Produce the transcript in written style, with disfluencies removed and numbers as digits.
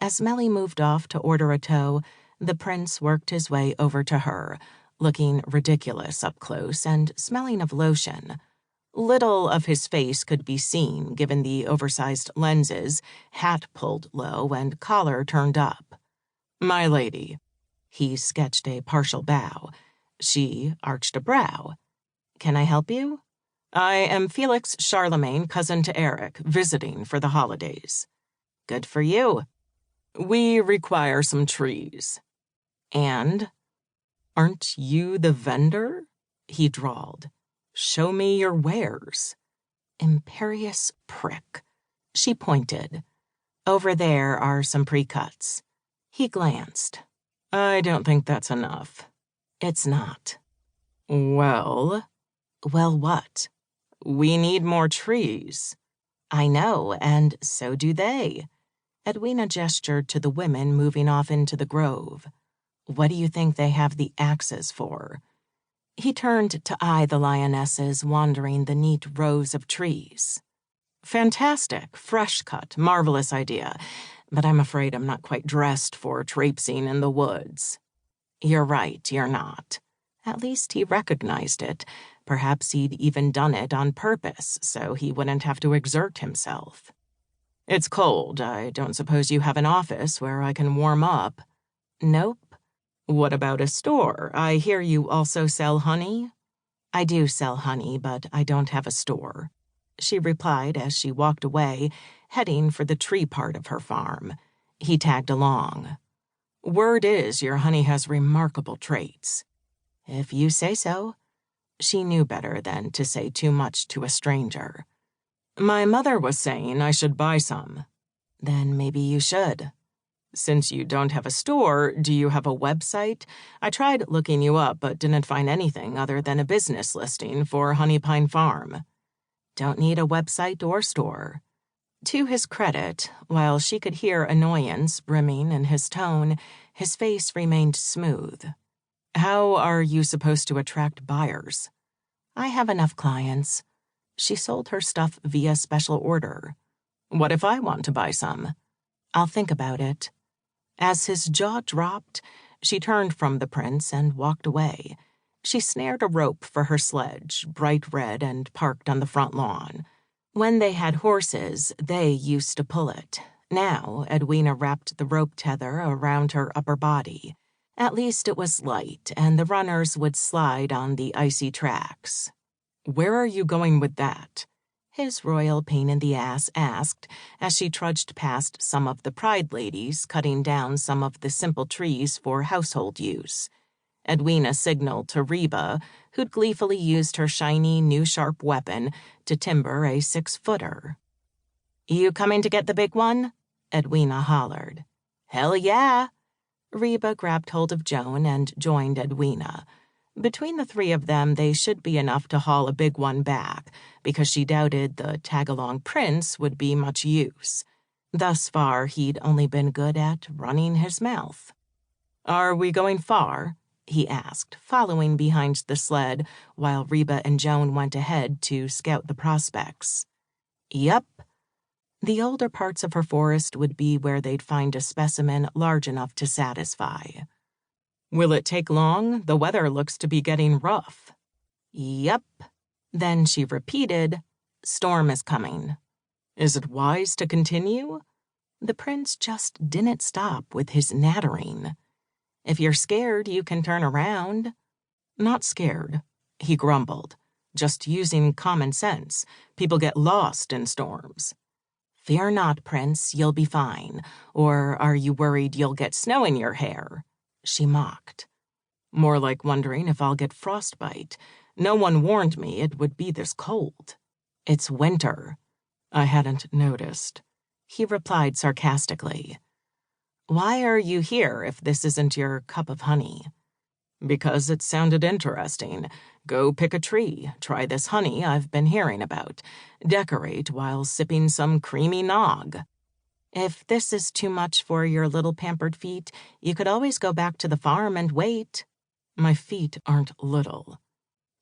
As Melly moved off to order a tow, the prince worked his way over to her, looking ridiculous up close and smelling of lotion. Little of his face could be seen given the oversized lenses, hat pulled low, and collar turned up. "My lady." He sketched a partial bow. She arched a brow. "Can I help you?" "I am Felix Charlemagne, cousin to Eric, visiting for the holidays." "Good for you." "We require some trees." "And?" "Aren't you the vendor?" he drawled. "Show me your wares." Imperious prick. She pointed. "Over there are some pre-cuts." He glanced. "I don't think that's enough." "It's not." "Well?" "Well, what?" "We need more trees." "I know, and so do they." Edwina gestured to the women moving off into the grove. "What do you think they have the axes for?" He turned to eye the lionesses wandering the neat rows of trees. "Fantastic, fresh cut, marvelous idea, but I'm afraid I'm not quite dressed for traipsing in the woods." "You're right, you're not." At least he recognized it. Perhaps he'd even done it on purpose, so he wouldn't have to exert himself. "It's cold. I don't suppose you have an office where I can warm up." "Nope." "What about a store? I hear you also sell honey." "I do sell honey, but I don't have a store," she replied as she walked away, heading for the tree part of her farm. He tagged along. "Word is your honey has remarkable traits." "If you say so." She knew better than to say too much to a stranger. "My mother was saying I should buy some." "Then maybe you should." "Since you don't have a store, do you have a website? I tried looking you up but didn't find anything other than a business listing for Honey Pine Farm." "Don't need a website or store." To his credit, while she could hear annoyance brimming in his tone, his face remained smooth. "How are you supposed to attract buyers?" "I have enough clients." She sold her stuff via special order. "What if I want to buy some?" "I'll think about it." As his jaw dropped, she turned from the prince and walked away. She snared a rope for her sledge, bright red, and parked on the front lawn. When they had horses, they used to pull it. Now, Edwina wrapped the rope tether around her upper body. At least it was light, and the runners would slide on the icy tracks. "Where are you going with that?" his royal pain-in-the-ass asked as she trudged past some of the pride ladies cutting down some of the simple trees for household use. Edwina signaled to Reba, who'd gleefully used her shiny, new sharp weapon to timber a 6-footer. "You coming to get the big one?" Edwina hollered. "Hell yeah!" Reba grabbed hold of Joan and joined Edwina. Between the three of them, they should be enough to haul a big one back, because she doubted the tag-along prince would be much use. Thus far, he'd only been good at running his mouth. "Are we going far?" he asked, following behind the sled while Reba and Joan went ahead to scout the prospects. "Yup." The older parts of her forest would be where they'd find a specimen large enough to satisfy. "Will it take long? The weather looks to be getting rough." "Yup." Then she repeated, "Storm is coming." "Is it wise to continue?" The prince just didn't stop with his nattering. "If you're scared, you can turn around." "Not scared," he grumbled. "Just using common sense. People get lost in storms." "Fear not, Prince, you'll be fine. Or are you worried you'll get snow in your hair?" She mocked. "More like wondering if I'll get frostbite. No one warned me it would be this cold." "It's winter." "I hadn't noticed," he replied sarcastically. "Why are you here if this isn't your cup of honey?" "Because it sounded interesting. Go pick a tree, try this honey I've been hearing about, decorate while sipping some creamy nog." "If this is too much for your little pampered feet, you could always go back to the farm and wait." "My feet aren't little."